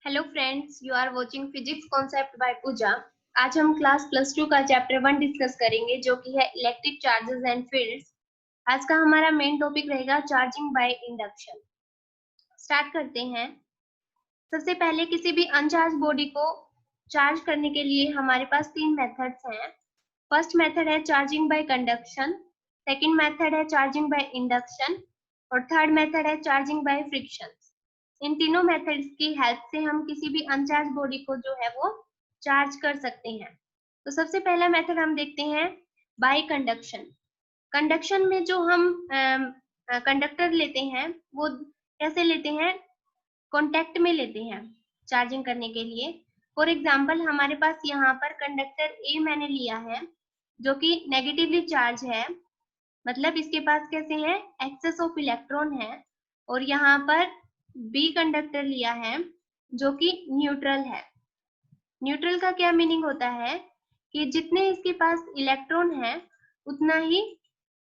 Hello friends, you are watching physics concept by Pooja. आज हम class +2 का चैप्टर 1 डिस्कस करेंगे जो कि है इलेक्ट्रिक चार्जेस एंड फील्ड्स। आज का हमारा मेन टॉपिक रहेगा चार्जिंग बाय इंडक्शन। स्टार्ट करते हैं। सबसे पहले किसी भी अनचार्ज बॉडी को चार्ज करने के लिए हमारे पास तीन मेथड्स हैं। फर्स्ट मेथड है charging by conduction, second method है चार्जिंग बाय इंडक्शन और थर्ड मेथड है चार्जिंग बाय फ्रिक्शन। इन तीनों मेथड्स की हेल्प से हम किसी भी अनचार्ज बॉडी को जो है वो चार्ज कर सकते हैं। तो सबसे पहला मेथड हम देखते हैं बाय कंडक्शन। कंडक्शन में जो हम कंडक्टर लेते हैं वो कैसे लेते हैं, कॉन्टेक्ट में लेते हैं चार्जिंग करने के लिए। फॉर एग्जाम्पल हमारे पास यहाँ पर कंडक्टर ए मैंने लिया है जो कि नेगेटिवली चार्ज है, मतलब इसके पास कैसे है, एक्सेस ऑफ इलेक्ट्रॉन है। और यहाँ पर बी कंडक्टर लिया है जो कि न्यूट्रल है। न्यूट्रल का क्या मीनिंग होता है कि जितने इसके पास इलेक्ट्रॉन है उतना ही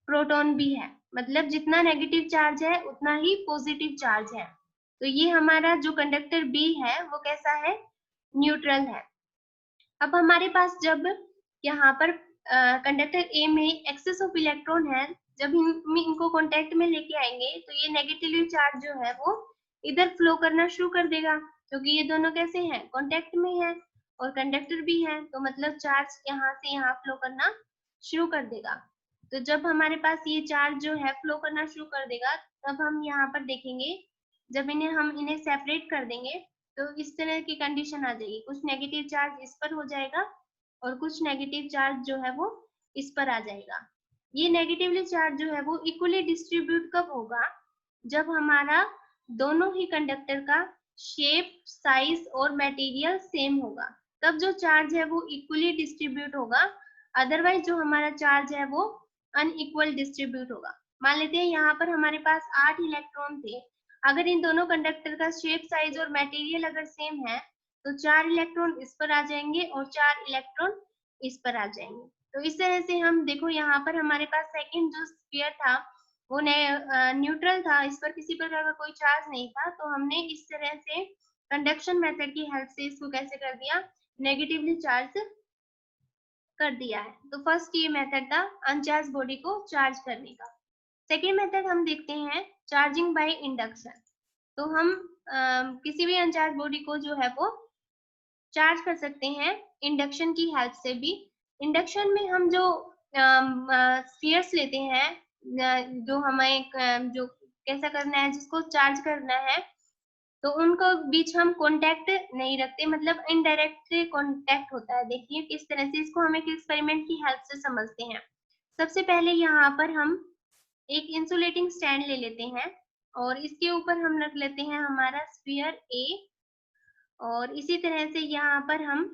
प्रोटॉन भी है, मतलब जितना नेगेटिव चार्ज है उतना ही पॉजिटिव चार्ज है। तो ये हमारा जो कंडक्टर बी है वो कैसा है, न्यूट्रल है। अब हमारे पास जब यहाँ पर कंडक्टर ए में एक्सेस ऑफ इलेक्ट्रॉन है, जब हम इनको कांटेक्ट में लेके आएंगे तो ये नेगेटिवली चार्ज जो है वो इधर फ्लो करना शुरू कर देगा, क्योंकि ये दोनों कैसे हैं, कांटेक्ट में है और कंडक्टर भी है, तो मतलब चार्ज यहाँ से यहाँ फ्लो करना शुरू कर देगा। तो जब हमारे पास ये चार्ज जो है फ्लो करना शुरू कर देगा तब हम यहाँ पर देखेंगे, जब हम इन्हें सेपरेट कर देंगे तो इस तरह की कंडीशन आ जाएगी, कुछ नेगेटिव चार्ज इस पर हो जाएगा और कुछ नेगेटिव चार्ज जो है वो इस पर आ जाएगा। ये नेगेटिवली चार्ज जो है वो इक्वली डिस्ट्रीब्यूट कब होगा, जब हमारा दोनों ही कंडक्टर का शेप, साइज और मटेरियल सेम होगा, तब जो चार्ज है वो इक्वली डिस्ट्रीब्यूट होगा। अदरवाइज जो हमारा चार्ज है वो अनइक्वल डिस्ट्रीब्यूट होगा। मान लेते हैं यहाँ पर हमारे पास 8 इलेक्ट्रॉन थे, अगर इन दोनों कंडक्टर का शेप, साइज और मटेरियल अगर सेम है तो 4 इलेक्ट्रॉन इस पर आ जाएंगे और 4 इलेक्ट्रॉन इस पर आ जाएंगे। तो इस तरह से हम देखो, यहाँ पर हमारे पास सेकंड जो स्फीयर था वो न्यूट्रल था, इस पर किसी प्रकार का कोई चार्ज नहीं था, तो हमने इस तरह से कंडक्शन मेथड की हेल्प से इसको कैसे कर दिया, नेगेटिवली चार्ज कर दिया है। तो फर्स्ट ये मेथड था अनचार्ज बॉडी को चार्ज करने का। सेकेंड मेथड हम देखते हैं चार्जिंग बाय इंडक्शन। तो हम किसी भी अनचार्ज बॉडी को जो है वो चार्ज कर सकते हैं इंडक्शन की हेल्प से भी। इंडक्शन में हम जो स्फीयर्स लेते हैं, जो हमें जो कैसा करना है, जिसको चार्ज करना है, तो उनको बीच हम कांटेक्ट नहीं रखते, मतलब इनडायरेक्ट कांटेक्ट होता है। देखिए किस तरह से, इसको हम एक एक्सपेरिमेंट की हेल्प से समझते हैं। सबसे पहले यहाँ पर हम एक इंसुलेटिंग स्टैंड ले लेते हैं और इसके ऊपर हम रख लेते हैं हमारा स्फीयर ए, और इसी तरह से यहाँ पर हम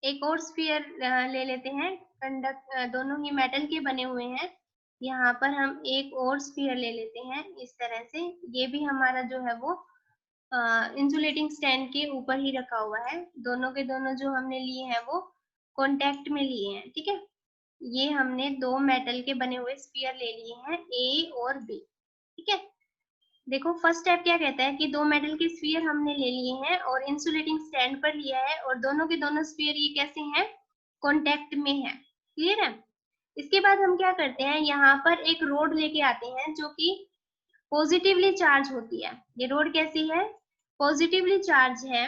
एक और स्फीयर ले लेते हैं। दोनों ही मेटल के बने हुए हैं, यहाँ पर हम एक और स्फीयर ले लेते हैं इस तरह से। ये भी हमारा जो है वो इंसुलेटिंग स्टैंड के ऊपर ही रखा हुआ है। दोनों के दोनों जो हमने लिए हैं वो कांटेक्ट में लिए हैं, ठीक है। ये हमने दो मेटल के बने हुए स्फीयर ले लिए हैं, ए और बी, ठीक है। देखो फर्स्ट स्टेप क्या कहता है कि दो मेटल के स्फीयर हमने ले लिए हैं और इंसुलेटिंग स्टैंड पर लिया है, और दोनों के दोनों स्फीयर ये कैसे हैं, कांटेक्ट में है। क्लियर है। इसके बाद हम क्या करते हैं, यहाँ पर एक रोड लेके आते हैं जो कि पॉजिटिवली चार्ज होती है। ये रोड कैसी है, पॉजिटिवली चार्ज है।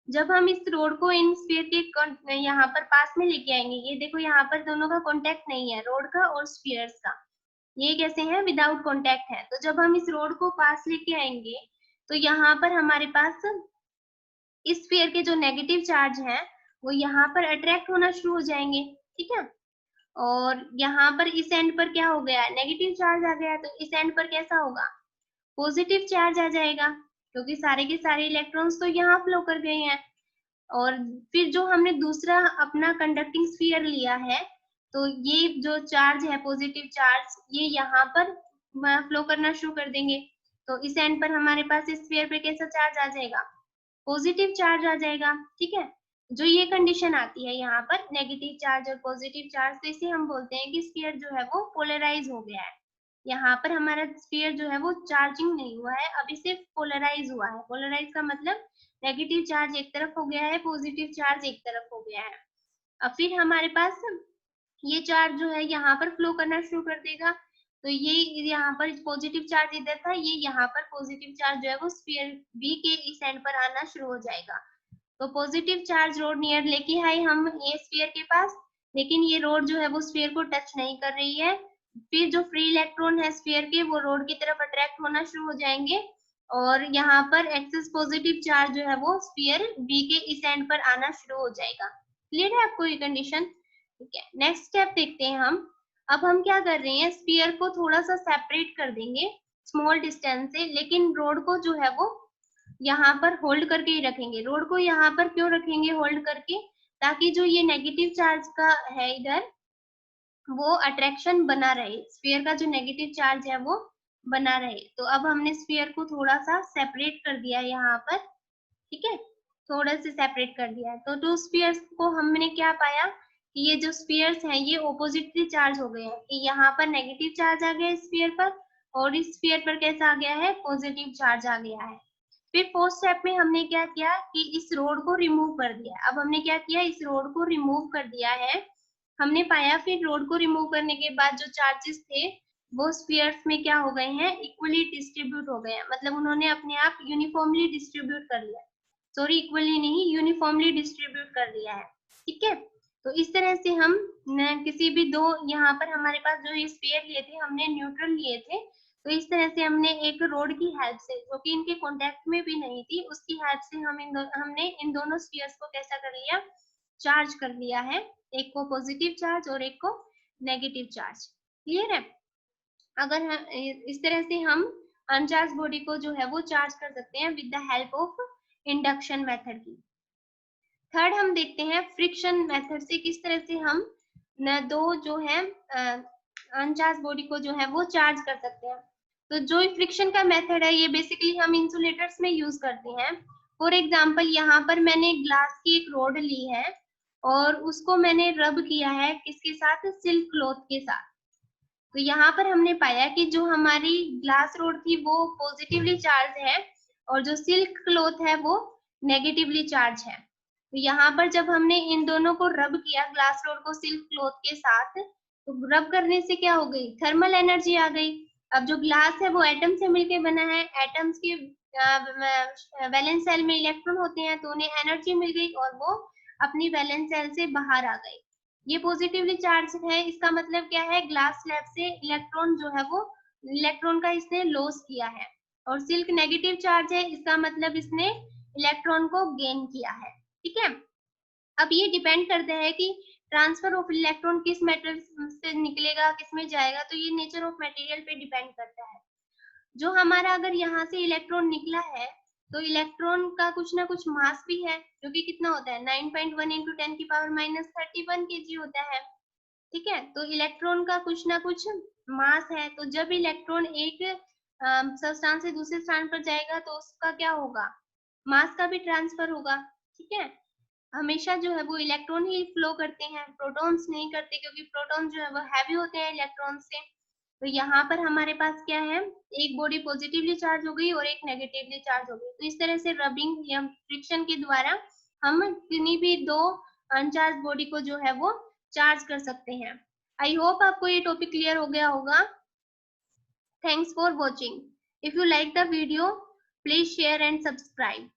जब हम इस रोड को इन स्फीयर के यहाँ पर पास में लेके आएंगे, ये देखो यहाँ पर दोनों का कांटेक्ट नहीं है, रोड का और स्फीयर्स का, ये कैसे हैं, विदाउट कांटेक्ट है। तो जब हम इस रोड को पास लेके आएंगे तो यहाँ पर हमारे पास इस स्फीयर के जो नेगेटिव चार्ज हैं वो यहाँ पर अट्रैक्ट होना शुरू हो जाएंगे, ठीक है। और यहाँ पर इस एंड पर क्या हो गया, नेगेटिव चार्ज आ गया, तो इस एंड पर कैसा होगा, पॉजिटिव चार्ज आ जाएगा, क्योंकि सारे के सारे इलेक्ट्रॉन्स तो यहाँ फ्लो कर गए हैं। और फिर जो हमने दूसरा अपना कंडक्टिंग स्फीयर लिया है, तो ये जो चार्ज है, पॉजिटिव चार्ज, ये यहाँ पर फ्लो करना शुरू कर देंगे। तो इस एंड पर हमारे पास इस स्फीयर पे कैसा चार्ज आ जाएगा, पॉजिटिव चार्ज आ जाएगा, ठीक है। जो ये कंडीशन आती है यहाँ पर नेगेटिव चार्ज और पॉजिटिव चार्ज, तो इसे हम बोलते हैं कि स्फीयर जो है वो पोलराइज हो गया है। यहाँ पर हमारा स्फीयर जो है वो चार्जिंग नहीं हुआ है, अभी सिर्फ पोलराइज हुआ है। पोलराइज का मतलब नेगेटिव चार्ज एक तरफ हो गया है, पॉजिटिव चार्ज एक तरफ हो गया है। अब फिर हमारे पास ये चार्ज जो है यहाँ पर फ्लो करना शुरू कर देगा। तो ये यहाँ पर पॉजिटिव चार्ज इधर था, ये यहाँ पर पॉजिटिव चार्ज जो है वो स्फीयर बी के इस एंड पर आना शुरू हो जाएगा। तो पॉजिटिव चार्ज रोड नियर लेके आए हम ये स्फीयर के पास, लेकिन ये रोड जो है वो स्फीयर को टच नहीं कर रही है। फिर जो फ्री इलेक्ट्रॉन है स्फीयर के वो रोड की तरफ अट्रैक्ट होना शुरू हो जाएंगे और यहाँ पर एक्सेस पॉजिटिव चार्ज जो है वो स्फीयर बी के इस एंड पर आना शुरू हो जाएगा। क्लियर है आपको ये कंडीशन? ठीक है, नेक्स्ट स्टेप देखते हैं हम। अब हम क्या कर रहे हैं, स्फीयर को थोड़ा सा सेपरेट कर देंगे स्मॉल डिस्टेंस से, लेकिन रोड को जो है वो यहाँ पर होल्ड करके ही रखेंगे। रोड को यहाँ पर क्यों रखेंगे होल्ड करके, ताकि जो ये नेगेटिव चार्ज का है इधर वो अट्रैक्शन बना रहे, स्फीयर का जो नेगेटिव चार्ज है वो बना रहे। तो अब हमने स्फीयर को थोड़ा सा सेपरेट कर दिया यहाँ पर, ठीक है, थोड़ा से सेपरेट कर दिया है। तो टू स्फीयर्स को हमने क्या पाया कि ये जो स्फीयर्स हैं ये ऑपोजिटली चार्ज हो गए हैं, कि यहाँ पर नेगेटिव चार्ज आ गया स्फीयर पर और इस स्फीयर पर कैसा आ गया है, पॉजिटिव चार्ज आ गया है। फिर फोर्थ स्टेप में हमने क्या किया कि इस रोड को रिमूव कर दिया। अब हमने क्या किया, इस रोड को रिमूव कर दिया है। हमने पाया फिर रोड को रिमूव करने के बाद जो चार्जेस थे वो स्फीयर्स में क्या हो गए हैं, इक्वली डिस्ट्रीब्यूट हो गए हैं, मतलब उन्होंने अपने आप यूनिफॉर्मली डिस्ट्रीब्यूट कर लिया। सॉरी, इक्वली नहीं, यूनिफॉर्मली डिस्ट्रीब्यूट कर दिया है। ठीक है, तो इस तरह से हम किसी भी दो, यहाँ पर हमारे पास जो ये स्फीयर लिए थे हमने न्यूट्रल लिए थे, तो इस तरह से हमने एक रोड की हेल्प से, जो कि इनके कांटेक्ट में भी नहीं थी, उसकी हेल्प से हमने इन दोनों स्फीयर्स को कैसा कर लिया, चार्ज कर लिया है, एक को पॉजिटिव चार्ज और एक को नेगेटिव चार्ज। क्लियर है? अगर इस तरह से हम अनचार्ज बॉडी को जो है वो चार्ज कर सकते हैं with the help of induction method की। थर्ड हम देखते हैं फ्रिक्शन मेथड से किस तरह से हम न दो जो है अनचार्ज बॉडी को जो है वो चार्ज कर सकते हैं। तो जो फ्रिक्शन का मेथड है ये बेसिकली हम इंसुलेटर्स में यूज करते हैं। फॉर एग्जांपल यहाँ पर मैंने ग्लास की एक रोड ली है और उसको मैंने रब किया है किसके साथ, सिल्क क्लॉथ के साथ। तो यहाँ पर हमने पाया कि जो हमारी ग्लास रोड थी वो पॉजिटिवली चार्ज है और जो सिल्क क्लॉथ है वो नेगेटिवली चार्ज है। तो यहाँ पर जब हमने इन दोनों को रब किया, ग्लास रोड को सिल्क क्लॉथ के साथ, तो रब करने से क्या हो गई, थर्मल एनर्जी आ गई। अब जो ग्लास है वो एटम से मिलके बना है, एटम्स के वैलेंस सेल में इलेक्ट्रॉन होते हैं, तो उन्हें एनर्जी मिल गई और वो अपनी वैलेंस सेल से बाहर आ गए। ये पॉजिटिवली चार्ज है, इसका मतलब क्या है, ग्लास स्लैब से इलेक्ट्रॉन जो है वो इलेक्ट्रॉन का इसने लॉस किया है। और सिल्क नेगेटिव चार्ज है, इसका मतलब इसने इलेक्ट्रॉन को गेन किया है। ठीक है, अब ये डिपेंड करता है कि ट्रांसफर ऑफ इलेक्ट्रॉन किस मेटल से निकलेगा, किस में जाएगा, तो ये नेचर ऑफ मटेरियल पे डिपेंड करता है। जो हमारा अगर यहाँ से इलेक्ट्रॉन निकला है तो इलेक्ट्रॉन का कुछ ना कुछ मास भी है, जो कि कितना होता है, 9.1 इंटू 10 की पावर -31 kg होता है। ठीक है, तो इलेक्ट्रॉन का कुछ ना कुछ मास है, तो जब इलेक्ट्रॉन एक स्थान से दूसरे स्थान पर जाएगा तो उसका क्या होगा, मास का भी ट्रांसफर होगा। ठीक है, हमेशा जो है वो इलेक्ट्रॉन ही फ्लो करते हैं, प्रोटॉन्स नहीं करते, क्योंकि प्रोटॉन जो है वो हैवी होते हैं इलेक्ट्रॉन से। तो यहाँ पर हमारे पास क्या है, एक बॉडी पॉजिटिवली चार्ज हो गई और एक नेगेटिवली चार्ज हो गई। तो इस तरह से रबिंग या फ्रिक्शन के द्वारा हम किन्हीं भी दो अनचार्ज बॉडी को जो है वो चार्ज कर सकते हैं। आई होप आपको ये टॉपिक क्लियर हो गया होगा। Thanks for watching. If you like the video please share and subscribe.